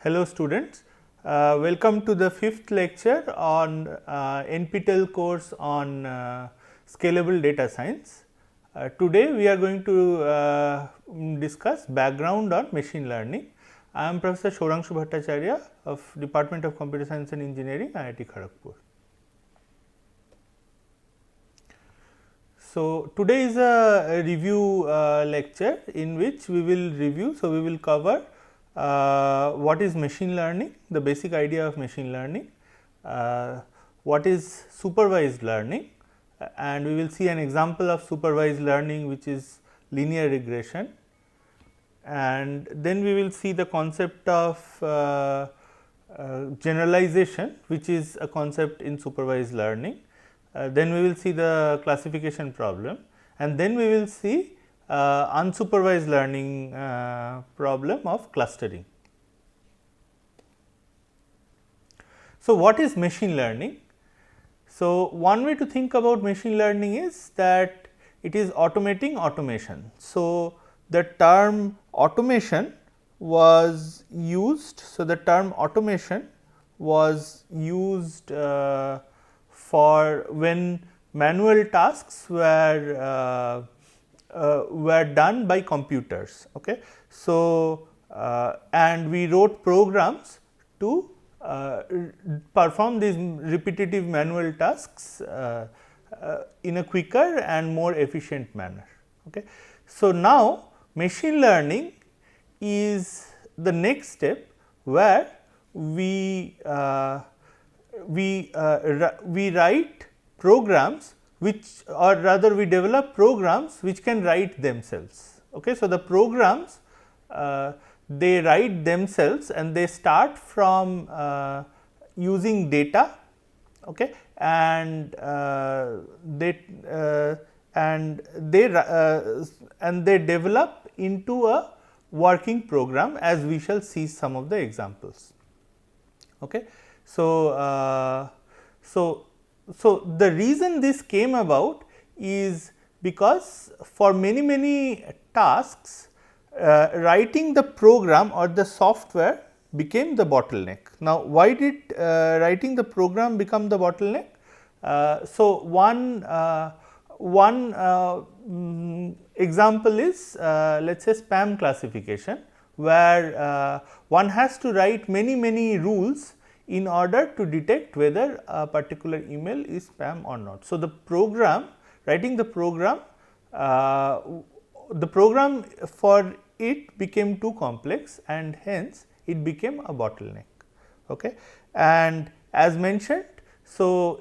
Hello students, welcome to the fifth lecture on NPTEL course on scalable data science. Today we are going to discuss background on machine learning. I am Professor Shourangshu Bhattacharya of Department of Computer Science and Engineering, IIT Kharagpur. So, today is a review lecture in which we will review. So, we will cover what is machine learning, the basic idea of machine learning, what is supervised learning, and we will see an example of supervised learning which is linear regression, and then we will see the concept of generalization, which is a concept in supervised learning. Then we will see the classification problem, and then we will see unsupervised learning problem of clustering. So, what is machine learning? So, one way to think about machine learning is that it is automating automation. So, the term automation was used. So, the term automation was used for when manual tasks were done by computers. Okay. So, and we wrote programs to perform these repetitive manual tasks in a quicker and more efficient manner. Okay. So, now machine learning is the next step where we write programs which, or rather we develop programs which can write themselves. Okay. So, the programs they write themselves and they start from using data, okay, and they develop into a working program, as we shall see some of the examples. Okay. So, so the reason this came about is because for many tasks, writing the program or the software became the bottleneck. Now, why did writing the program become the bottleneck? So, one example is let us say spam classification, where one has to write many rules in order to detect whether a particular email is spam or not. So, the program, writing the program for it became too complex, and hence it became a bottleneck. Okay. And as mentioned, so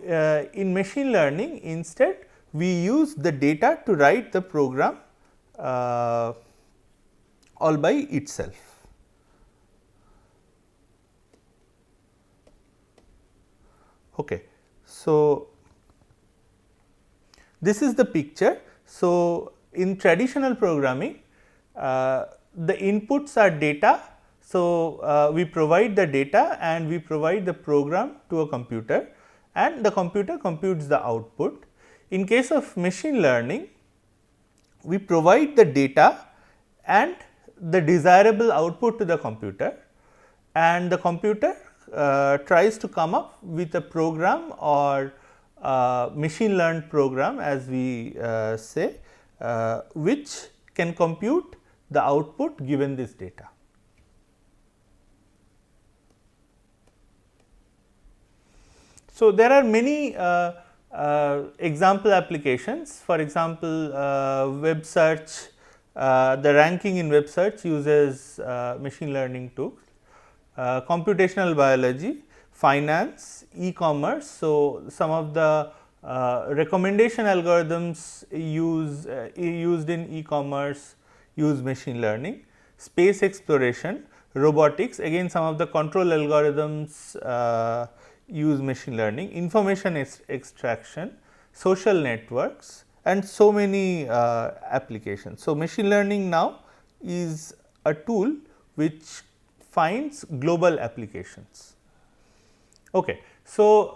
in machine learning, instead we use the data to write the program all by itself. Okay. So, this is the picture. So, in traditional programming, the inputs are data. So, we provide the data and we provide the program to a computer, and the computer computes the output. In case of machine learning, we provide the data and the desirable output to the computer, and the computer tries to come up with a program or machine learned program, as we say, which can compute the output given this data. So, there are many example applications. For example, web search, the ranking in web search uses machine learning tools. Computational biology, finance, e-commerce. So, some of the recommendation algorithms used in e-commerce use machine learning. Space exploration, robotics, again some of the control algorithms use machine learning. Information extraction, social networks, and so many applications. So, machine learning now is a tool which finds global applications. Okay. So,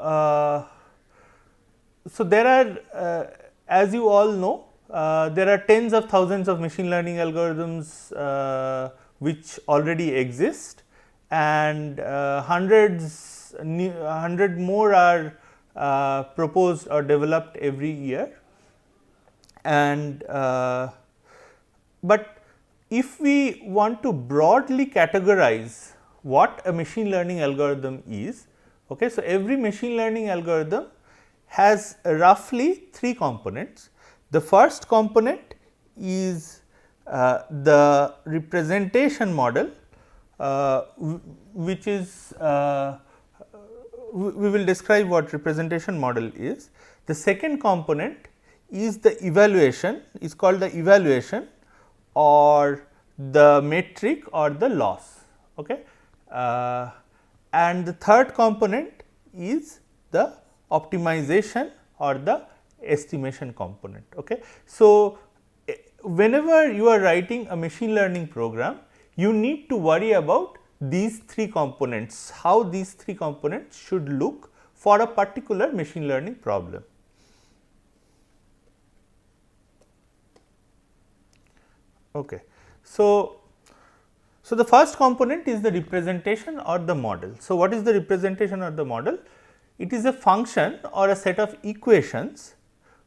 so there are as you all know, there are tens of thousands of machine learning algorithms which already exist, and hundred more are proposed or developed every year. And but if we want to broadly categorize what a machine learning algorithm is, okay, so every machine learning algorithm has roughly 3 components. The first component is the representation model, which is we will describe what representation model is. The second component is the evaluation, is called the evaluation or the metric or the loss. Okay. And the third component is the optimization or the estimation component. Okay. So, whenever you are writing a machine learning program, you need to worry about these 3 components, how these 3 components should look for a particular machine learning problem. Okay. So, the first component is the representation or the model. So, what is the representation or the model? It is a function or a set of equations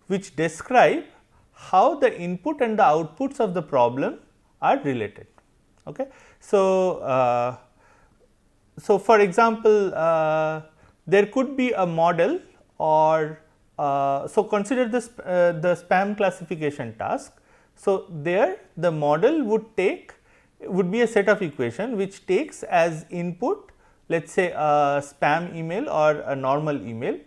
which describe how the input and the outputs of the problem are related. Okay. So, for example, there could be a model or so consider this the spam classification task. So, there the model would be a set of equation which takes as input, let us say a spam email or a normal email,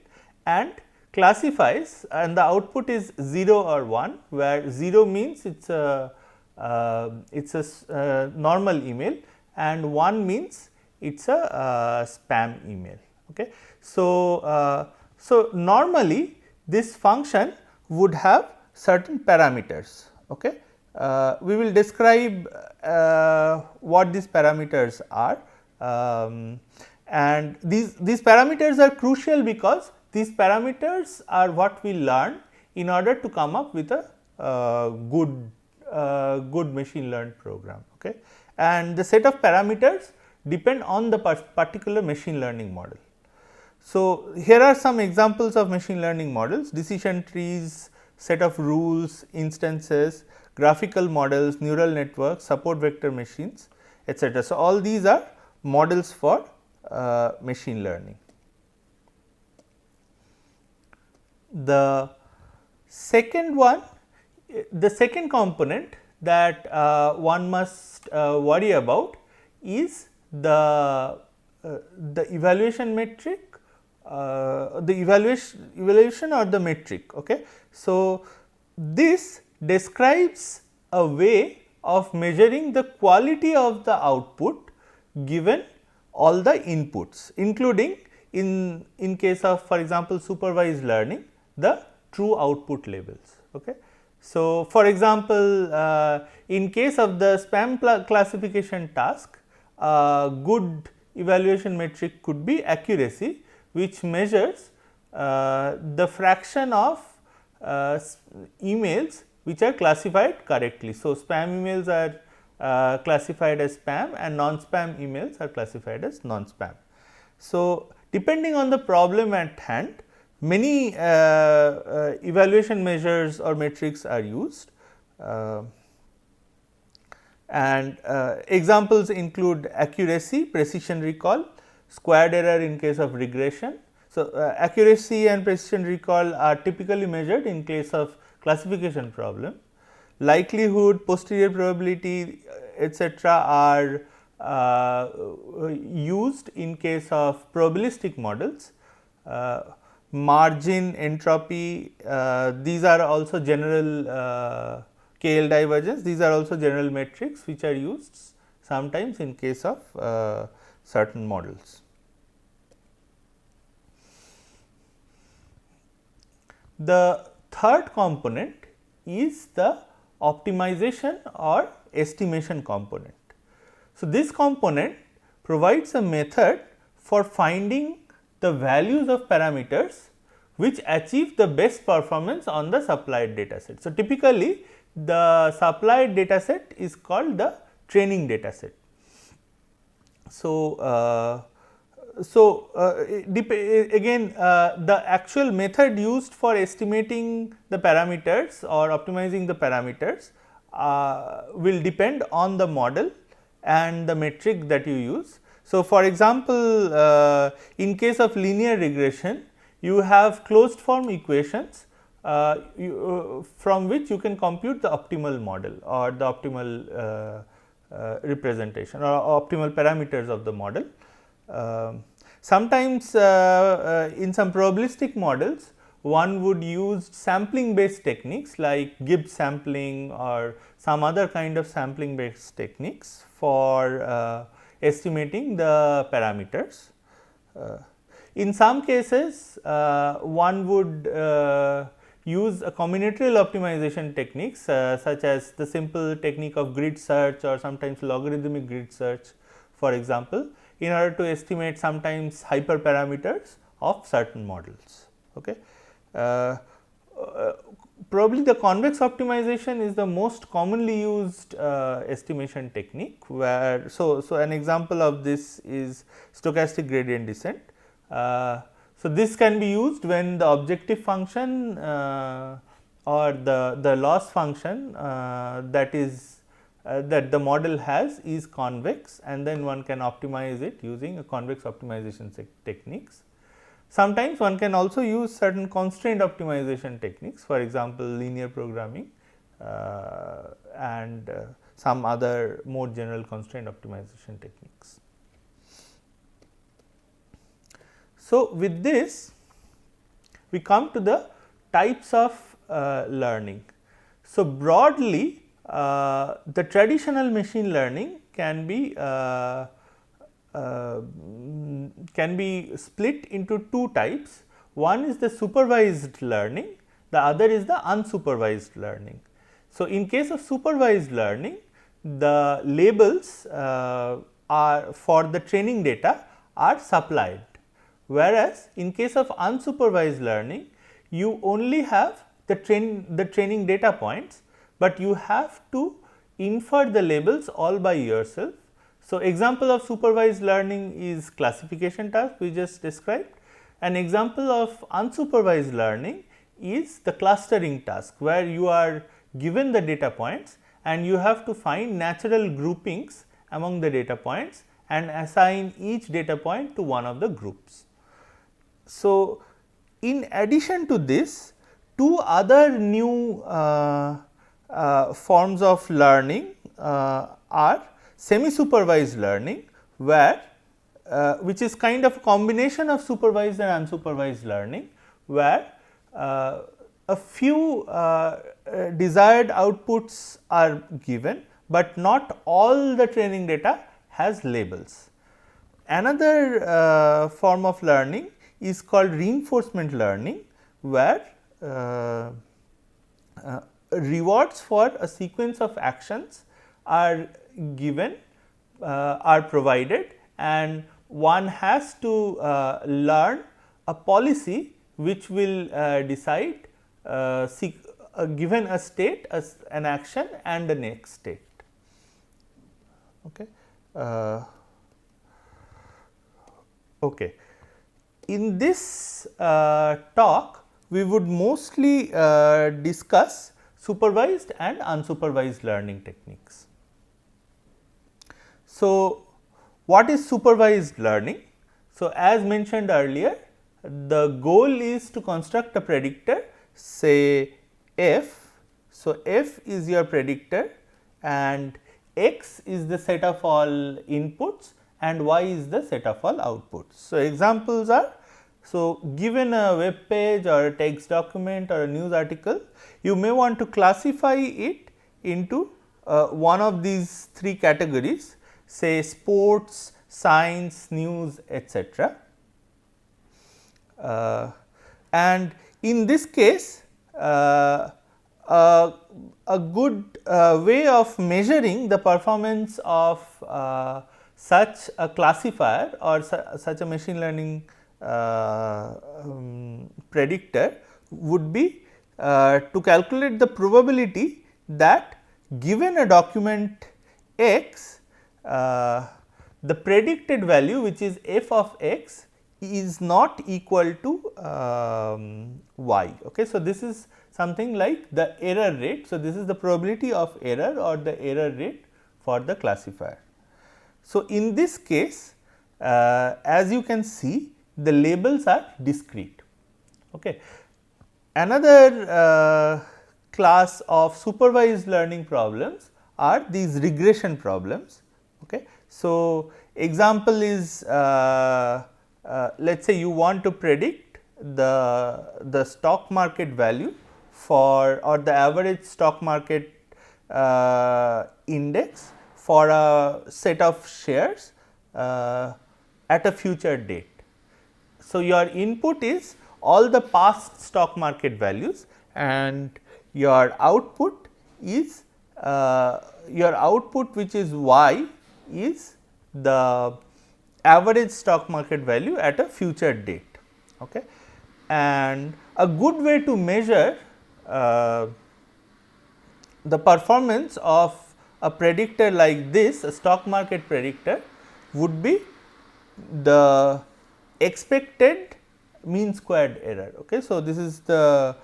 and classifies, and the output is 0 or 1, where 0 means it is a normal email and 1 means it is a spam email. Okay. So, normally this function would have certain parameters. Okay. We will describe what these parameters are, and these parameters are crucial because these parameters are what we learn in order to come up with a good machine learned program. Okay. And the set of parameters depend on the particular machine learning model. So, here are some examples of machine learning models: decision trees, set of rules, instances, graphical models, neural networks, support vector machines, etc. So, all these are models for machine learning. The second component that one must worry about is the evaluation metric, the evaluation or the metric. Okay. So, this describes a way of measuring the quality of the output given all the inputs, including in case of, for example, supervised learning, the true output labels. Okay. So, for example, in case of the spam classification task, good evaluation metric could be accuracy, which measures the fraction of emails which are classified correctly. So, spam emails are classified as spam and non-spam emails are classified as non-spam. So, depending on the problem at hand, many evaluation measures or metrics are used, and examples include accuracy, precision recall, squared error in case of regression. So, accuracy and precision recall are typically measured in case of classification problem. Likelihood, posterior probability, etc. are used in case of probabilistic models. Margin, entropy, these are also general KL divergence, these are also general metrics which are used sometimes in case of certain models. The third component is the optimization or estimation component. So, this component provides a method for finding the values of parameters which achieve the best performance on the supplied data set. So, typically the supplied data set is called the training data set. Again, the actual method used for estimating the parameters or optimizing the parameters will depend on the model and the metric that you use. So, for example, in case of linear regression, you have closed form equations from which you can compute the optimal model or the optimal representation or optimal parameters of the model. Sometimes in some probabilistic models, one would use sampling based techniques like Gibbs sampling or some other kind of sampling based techniques for estimating the parameters. In some cases, one would use a combinatorial optimization techniques such as the simple technique of grid search or sometimes logarithmic grid search, for example, in order to estimate sometimes hyperparameters of certain models. Okay. Probably the convex optimization is the most commonly used estimation technique, where so an example of this is stochastic gradient descent. So, this can be used when the objective function or the loss function that is that the model has is convex, and then one can optimize it using a convex optimization techniques. Sometimes one can also use certain constraint optimization techniques, for example, linear programming and some other more general constraint optimization techniques. So, with this we come to the types of learning. So, broadly the traditional machine learning can be split into two types. One is the supervised learning, the other is the unsupervised learning. So, in case of supervised learning, the labels are for the training data are supplied, whereas in case of unsupervised learning, you only have the training data points, but you have to infer the labels all by yourself. So, example of supervised learning is classification task we just described. An example of unsupervised learning is the clustering task, where you are given the data points and you have to find natural groupings among the data points and assign each data point to one of the groups. So, in addition to this, two other new forms of learning are semi-supervised learning, where which is kind of a combination of supervised and unsupervised learning, where a few desired outputs are given, but not all the training data has labels. Another form of learning is called reinforcement learning, where rewards for a sequence of actions are given, are provided, and one has to learn a policy which will decide given a state, an action and the next state. Okay. Okay. In this talk, we would mostly discuss supervised and unsupervised learning techniques. So, what is supervised learning? So, as mentioned earlier, the goal is to construct a predictor, say f. So, f is your predictor and x is the set of all inputs and y is the set of all outputs. So, examples are, so given a web page or a text document or a news article, you may want to classify it into one of these three categories, say sports, science, news, etc. And in this case, a good way of measuring the performance of such a classifier or such a machine learning predictor would be to calculate the probability that given a document X, the predicted value, which is f of x, is not equal to y. Okay. So, this is something like the error rate. So, this is the probability of error or the error rate for the classifier. So, in this case, as you can see, the labels are discrete. Okay. Another class of supervised learning problems are these regression problems. Okay. So, example is let us say you want to predict the stock market value for, or the average stock market index for a set of shares at a future date. So, your input is all the past stock market values, and your output is which is y, is the average stock market value at a future date. Okay. And a good way to measure the performance of a predictor like this, a stock market predictor, would be the expected mean squared error. Okay. So, this is the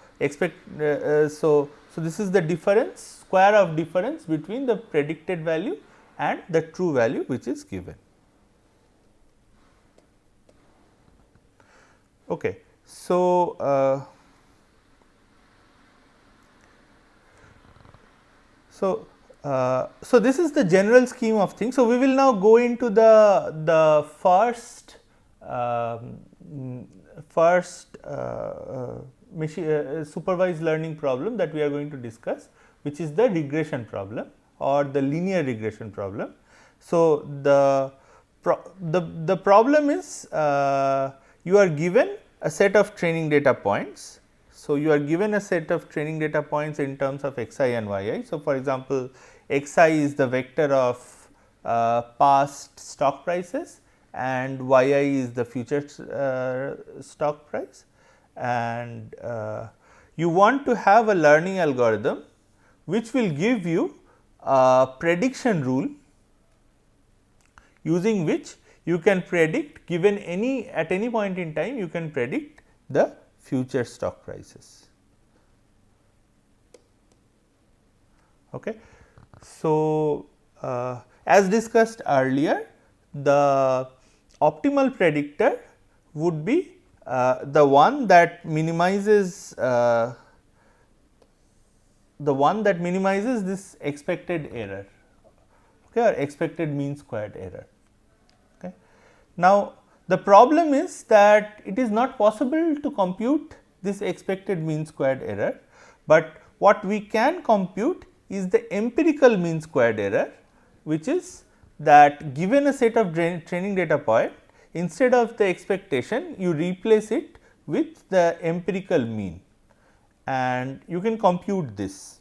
so this is the difference, square of difference between the predicted value and the true value which is given. Okay. So, so this is the general scheme of things. So, we will now go into the first supervised learning problem that we are going to discuss, which is the regression problem or the linear regression problem. So, the problem is you are given a set of training data points. So, you are given a set of training data points in terms of xi and yi. So, for example, xi is the vector of past stock prices and yi is the future stock price, and you want to have a learning algorithm which will give you a prediction rule using which you can predict, given at any point in time, you can predict the future stock prices. Okay. So, as discussed earlier, the optimal predictor would be the one that minimizes this expected error, okay, or expected mean squared error. Okay. Now, the problem is that it is not possible to compute this expected mean squared error, but what we can compute is the empirical mean squared error, which is that given a set of training data point, instead of the expectation you replace it with the empirical mean, and you can compute this.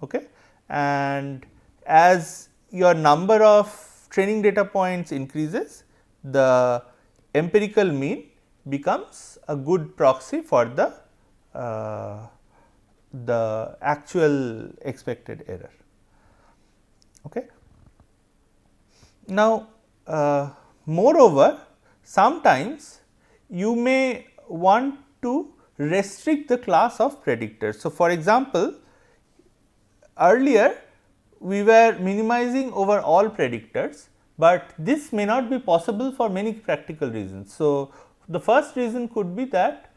Okay. And as your number of training data points increases, the empirical mean becomes a good proxy for the actual expected error. Okay. Now, moreover, sometimes you may want to restrict the class of predictors. So, for example, earlier we were minimizing over all predictors, but this may not be possible for many practical reasons. So, the first reason could be that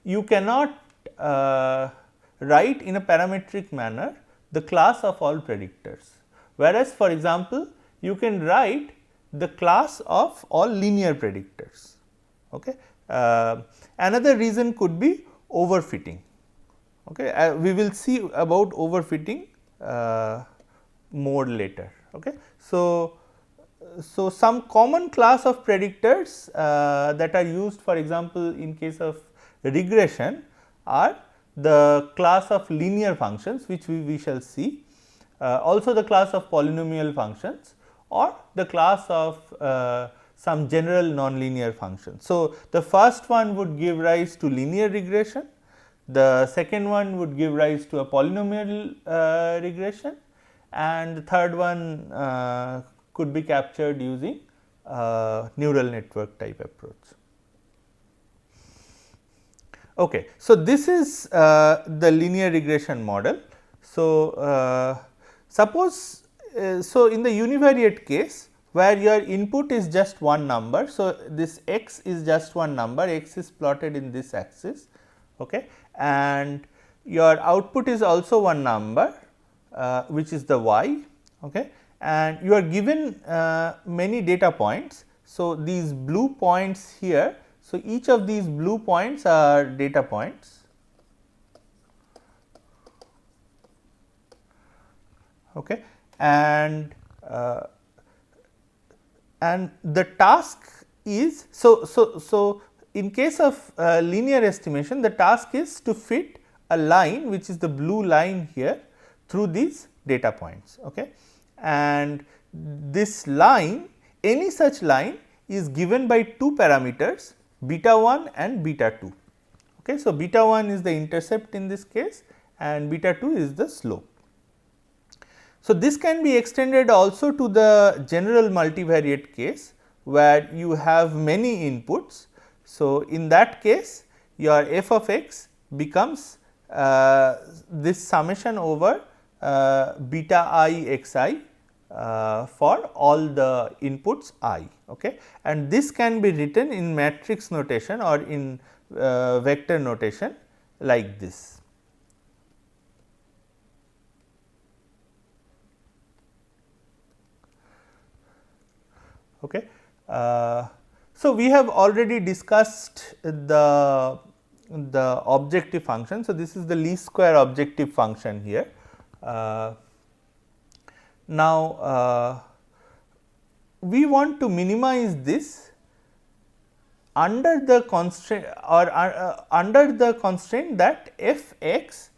you cannot write in a parametric manner the class of all predictors, whereas for example, you can write the class of all linear predictors. Okay. Another reason could be overfitting. Okay. We will see about overfitting more later. Okay. So, some common class of predictors that are used, for example, in case of regression are the class of linear functions, which we shall see, also the class of polynomial functions, or the class of some general nonlinear functions. So, the first one would give rise to linear regression, the second one would give rise to a polynomial regression, and the third one could be captured using neural network type approach. Okay. So, this is the linear regression model. So, suppose so in the univariate case where your input is just one number. So, this x is just one number, x is plotted in this axis, okay, and your output is also one number which is the y, okay, and you are given many data points. So, these blue points here, so each of these blue points are data points, okay, and the task is so in case of linear estimation, the task is to fit a line which is the blue line here through these data points, okay, and this line, any such line is given by two parameters beta 1 and beta 2. Okay. So, beta 1 is the intercept in this case and beta 2 is the slope. So, this can be extended also to the general multivariate case where you have many inputs. So, in that case your f of x becomes this summation over beta I x I for all the inputs I, okay, and this can be written in matrix notation or in vector notation like this. Okay. So, we have already discussed the objective function. So, this is the least square objective function here. Now, we want to minimize this under the constraint or under the constraint that f x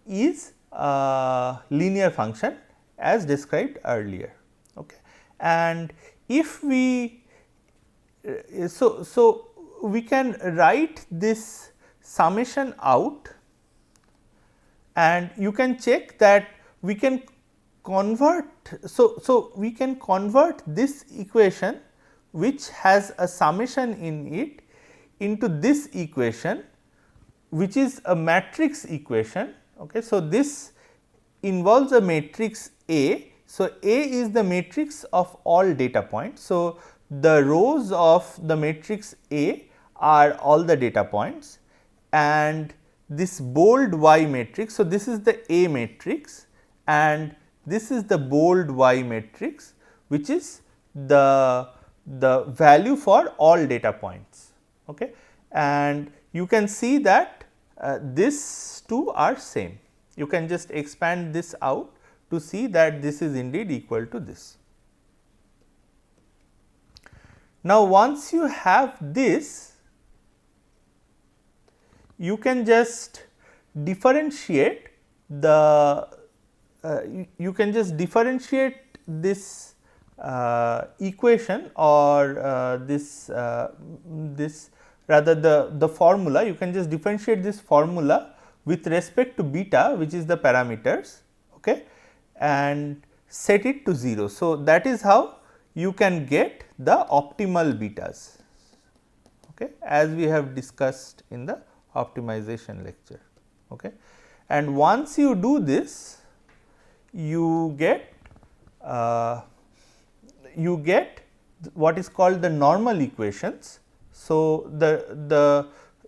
is a linear function as described earlier, okay. And if we so we can write this summation out and you can check that we can convert. So we can convert this equation which has a summation in it into this equation which is a matrix equation, okay. So, this involves a matrix A. So, A is the matrix of all data points. So, the rows of the matrix A are all the data points and this bold Y matrix. So, this is the A matrix and this is the bold Y matrix which is the value for all data points, okay. And you can see that these two are same. You can just expand this out to see that this is indeed equal to this. Now, once you have this, you can just differentiate the this equation or this rather the formula. You can just differentiate this formula with respect to beta, which is the parameters, okay, and set it to 0. So, that is how you can get the optimal betas, okay, as we have discussed in the optimization lecture, okay. And once you do this, you get what is called the normal equations. So, the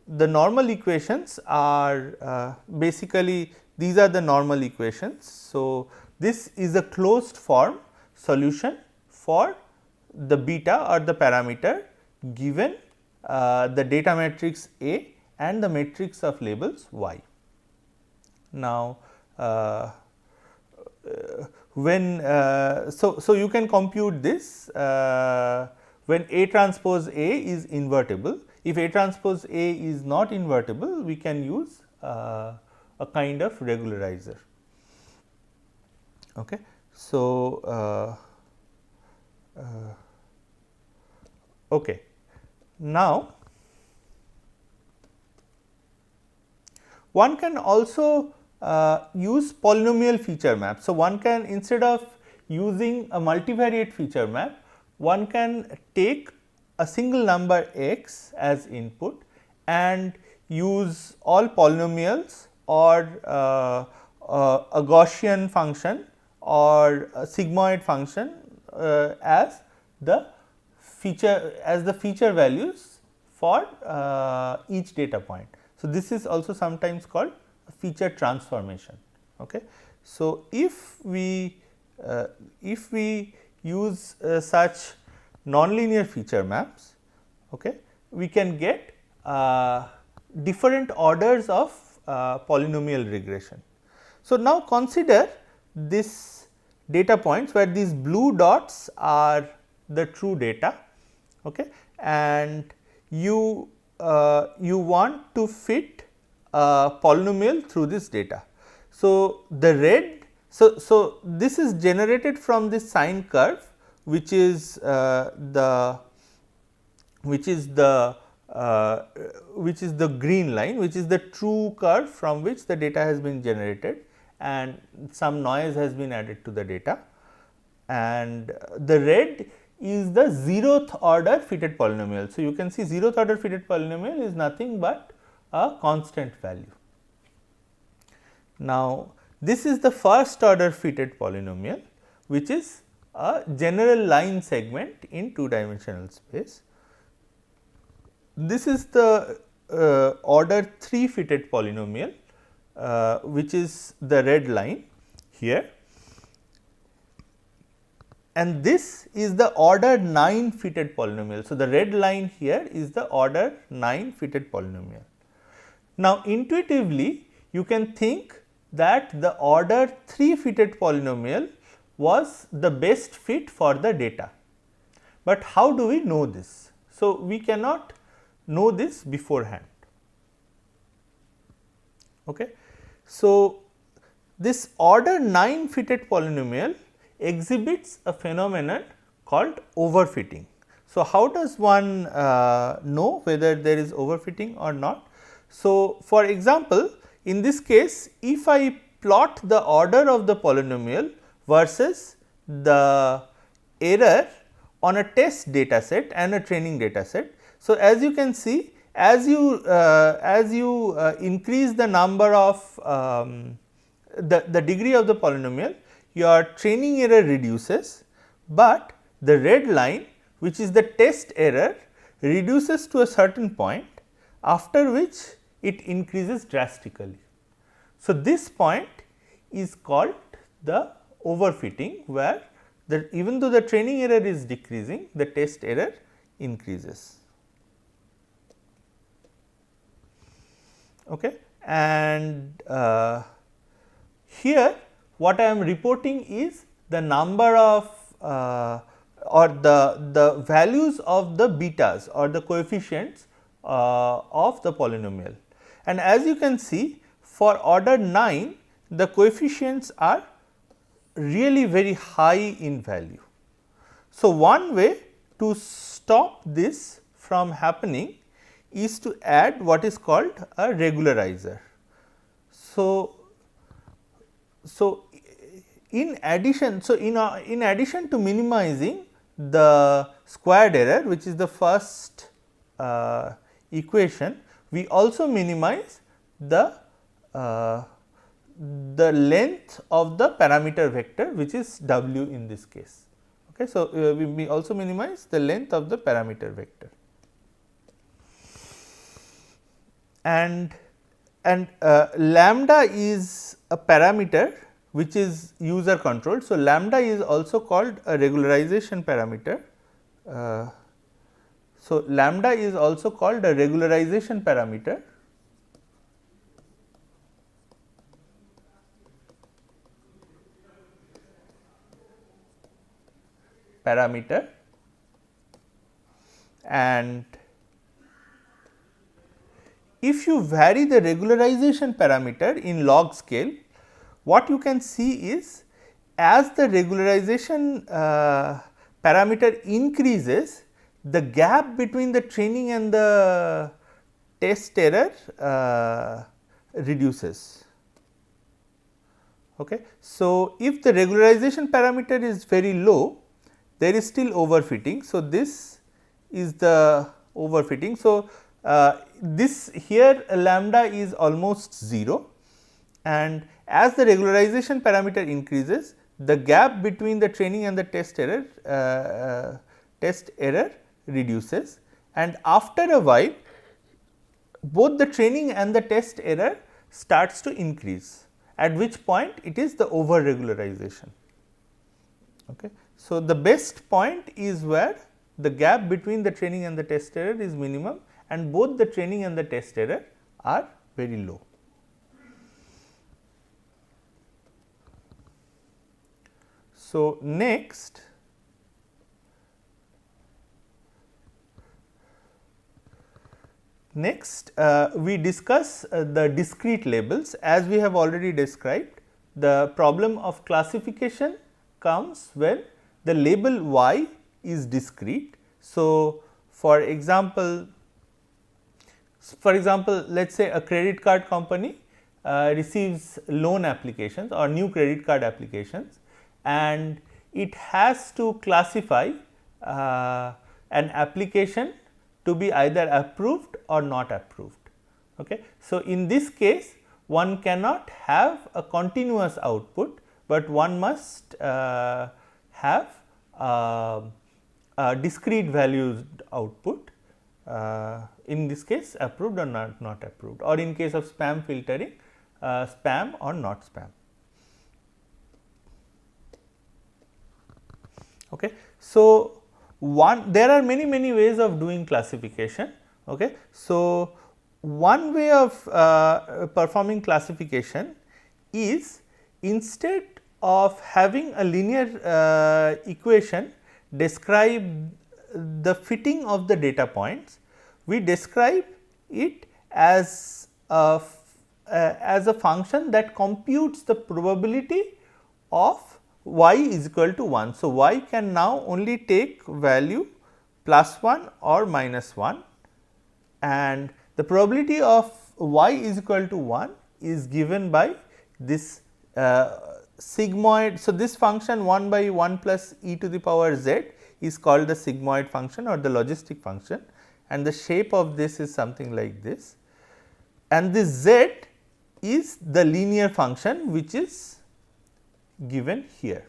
normal equations are basically these are the normal equations. So, this is a closed form solution for the beta or the parameter given the data matrix A and the matrix of labels Y. Now, when so you can compute this when A transpose A is invertible. If A transpose A is not invertible, we can use a kind of regularizer, okay. So, okay. Now, one can also use polynomial feature map. So, one can, instead of using a multivariate feature map, one can take a single number x as input and use all polynomials or a Gaussian function or a sigmoid function as the feature values for each data point. So, this is also sometimes called a feature transformation. Okay. So, if we use such nonlinear feature maps, okay, we can get different orders of polynomial regression. So, now consider this data points where these blue dots are the true data, okay, and you want to fit a polynomial through this data. So, the red, so this is generated from this sine curve, which is the green line, which is the true curve from which the data has been generated and some noise has been added to the data, and the red is the 0th order fitted polynomial. So, you can see 0th order fitted polynomial is nothing but a constant value. Now, this is the first order fitted polynomial, which is a general line segment in 2-dimensional space. This is the order 3 fitted polynomial, which is the red line here, and this is the order 9 fitted polynomial. So, the red line here is the order 9 fitted polynomial. Now, intuitively you can think that the order 3 fitted polynomial was the best fit for the data, but how do we know this? So, we cannot know this beforehand. Okay. So, this order 9 fitted polynomial exhibits a phenomenon called overfitting. So, how does one know whether there is overfitting or not? So, for example, in this case, if I plot the order of the polynomial versus the error on a test data set and a training data set. So, as you can see, as you increase the number of the degree of the polynomial, your training error reduces, but the red line, which is the test error, reduces to a certain point, after which it increases drastically. So, this point is called the overfitting, where even though the training error is decreasing, the test error increases. Okay. And here what I am reporting is the number of or the values of the betas or the coefficients of the polynomial. And as you can see, for order 9, the coefficients are really very high in value. So, one way to stop this from happening is to add what is called a regularizer. So, in addition to minimizing the squared error, which is the first equation, we also minimize the length of the parameter vector, which is w in this case. Okay. So, we also minimize the length of the parameter vector, and lambda is a parameter which is user controlled. So, lambda is also called a regularization parameter. So, lambda is also called a regularization parameter. And if you vary the regularization parameter in log scale, what you can see is as the regularization parameter increases, the gap between the training and the test error reduces. Okay. So, if the regularization parameter is very low, there is still overfitting. So, this is the overfitting. So, this here lambda is almost 0, and as the regularization parameter increases, the gap between the training and the test error reduces, and after a while both the training and the test error starts to increase, at which point it is the over regularization. Okay. So, the best point is where the gap between the training and the test error is minimum, and both the training and the test error are very low. So, next we discuss the discrete labels. As we have already described, the problem of classification comes when the label y is discrete. So, for example, let us say a credit card company receives loan applications or new credit card applications, and it has to classify an application to be either approved or not approved. Okay. So, in this case one cannot have a continuous output, but one must have a discrete valued output, in this case approved or not approved, or in case of spam filtering, spam or not spam. Okay. So, there are many ways of doing classification. Okay. So, one way of performing classification is, instead of having a linear equation describe the fitting of the data points, we describe it as a function that computes the probability of y is equal to 1. So, y can now only take value +1 or -1, and the probability of y is equal to 1 is given by this sigmoid. So, this function 1 by 1 plus e to the power z is called the sigmoid function or the logistic function, and the shape of this is something like this, and this z is the linear function which is given here.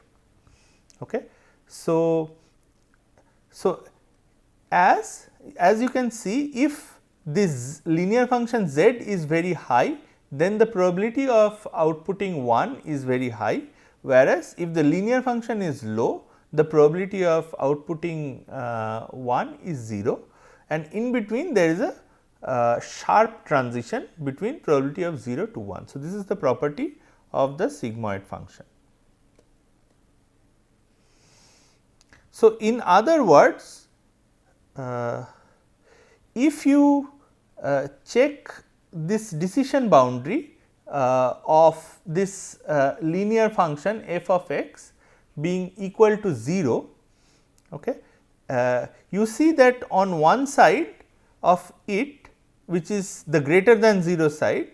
Okay. So, as you can see, if this linear function z is very high, then the probability of outputting 1 is very high, whereas if the linear function is low, the probability of outputting 1 is 0, and in between there is a sharp transition between probability of 0 to 1. So, this is the property of the sigmoid function. So, in other words, if you check this decision boundary of this linear function f of x being equal to 0, okay, you see that on one side of it, which is the greater than 0 side,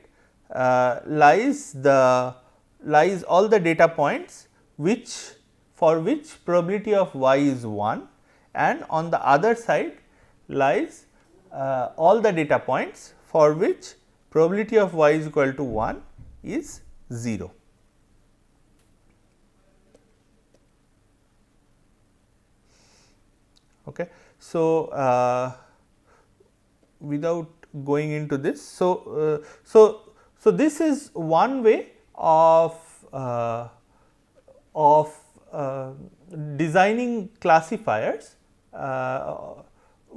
lies all the data points for which probability of y is 1, and on the other side lies all the data points for which probability of y is equal to 1 is 0. Okay. So, without going into this, so this is one way of designing classifiers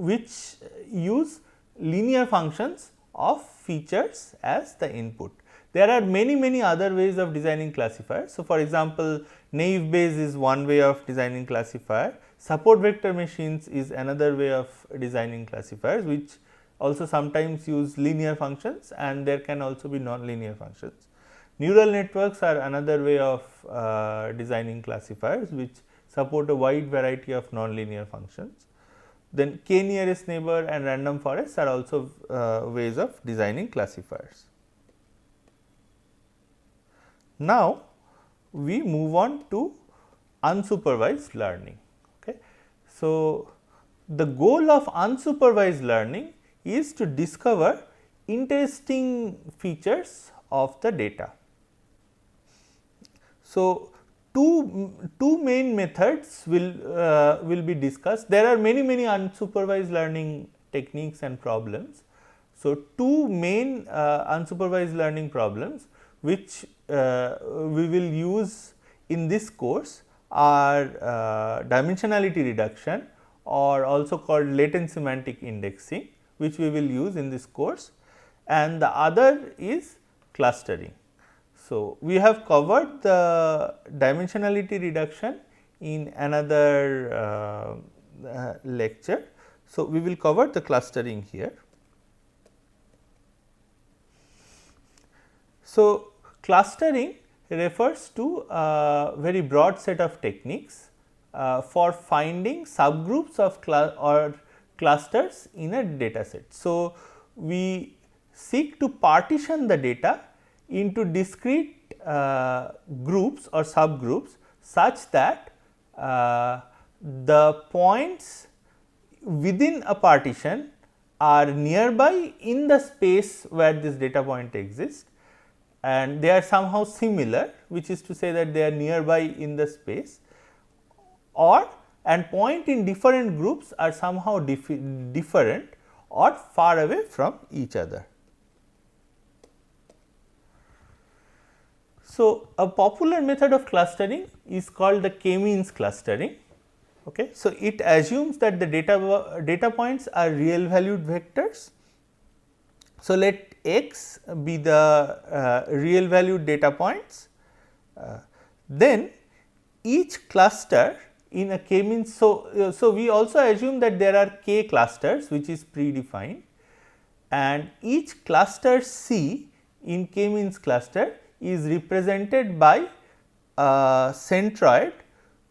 which use linear functions of features as the input. There are many other ways of designing classifiers. So, for example, naive Bayes is one way of designing classifier, support vector machines is another way of designing classifiers, which also sometimes use linear functions, and there can also be non-linear functions. Neural networks are another way of designing classifiers which support a wide variety of non-linear functions. Then k nearest neighbor and random forests are also ways of designing classifiers. Now, we move on to unsupervised learning. Okay. So, the goal of unsupervised learning is to discover interesting features of the data. So, two main methods will be discussed. There are many unsupervised learning techniques and problems. So, two main unsupervised learning problems which we will use in this course are dimensionality reduction, or also called latent semantic indexing, which we will use in this course, and the other is clustering. So, we have covered the dimensionality reduction in another lecture. So, we will cover the clustering here. So, clustering refers to a very broad set of techniques for finding subgroups of clusters in a data set. So, we seek to partition the data into discrete groups or subgroups such that the points within a partition are nearby in the space where this data point exists, and they are somehow similar, which is to say that they are nearby in the space, or and point in different groups are somehow different or far away from each other. So, a popular method of clustering is called the k-means clustering. Okay. So, it assumes that the data points are real valued vectors. So, let x be the real valued data points, then each cluster in a k-means. So, we also assume that there are k clusters which is predefined, and each cluster C in k-means cluster is represented by a centroid,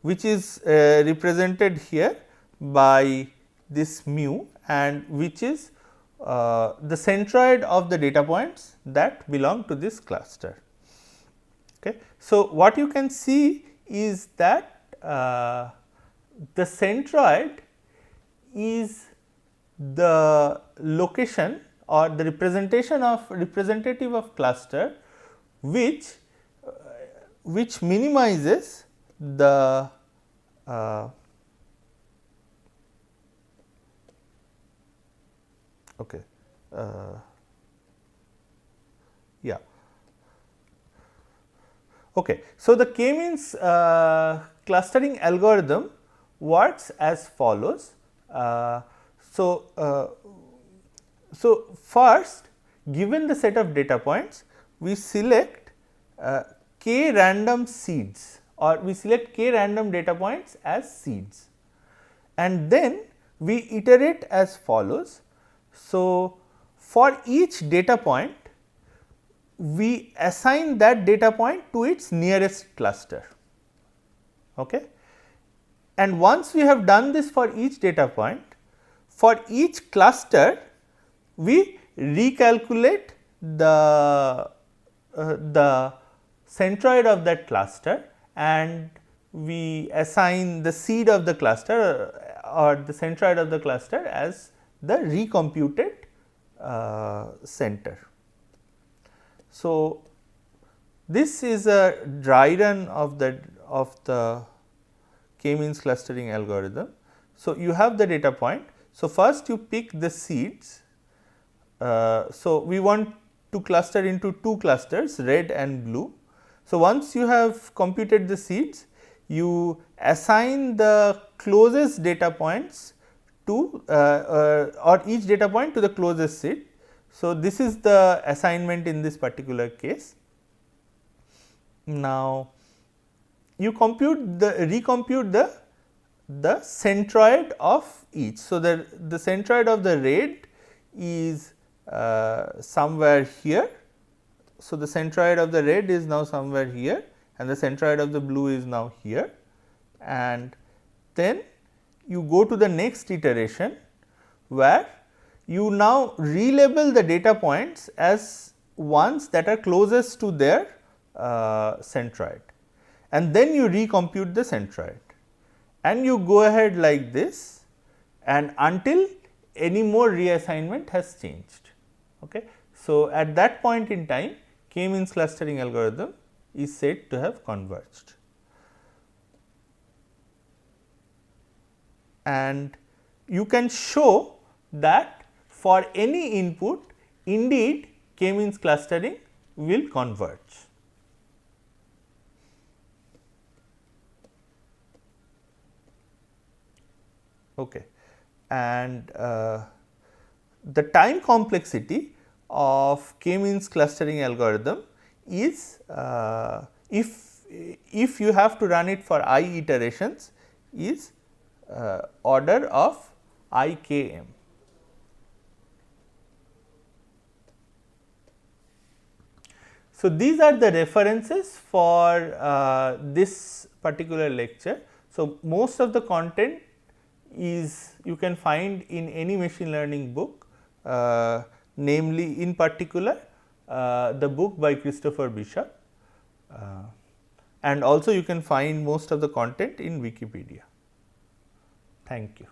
which is represented here by this mu, and which is the centroid of the data points that belong to this cluster. Okay. So, what you can see is that the centroid is the location or the representative of cluster which minimizes the okay yeah okay. So, the k-means clustering algorithm works as follows. So, first, given the set of data points, we select k random seeds, or we select k random data points as seeds, and then we iterate as follows. So, for each data point, we assign that data point to its nearest cluster. Okay. And once we have done this for each data point, for each cluster we recalculate the centroid of that cluster, and we assign the seed of the cluster or the centroid of the cluster as the recomputed center. So, this is a dry run of the k-means clustering algorithm. So, you have the data point. So, first you pick the seeds. So, we want to cluster into two clusters, red and blue. So, once you have computed the seeds, you assign the closest data points to or each data point to the closest seed. So, this is the assignment in this particular case. Now, you recompute the centroid of each. So, the centroid of the red is somewhere here. So, the centroid of the red is now somewhere here, and the centroid of the blue is now here, and then you go to the next iteration where you now relabel the data points as ones that are closest to their centroid, and then you recompute the centroid, and you go ahead like this and until any more reassignment has changed. Okay. So, at that point in time k-means clustering algorithm is said to have converged. And you can show that for any input indeed k-means clustering will converge. Okay. And the time complexity of k-means clustering algorithm is if you have to run it for I iterations is order of I k m. So, these are the references for this particular lecture. So, most of the content is you can find in any machine learning book, namely in particular the book by Christopher Bishop, and also you can find most of the content in Wikipedia. Thank you.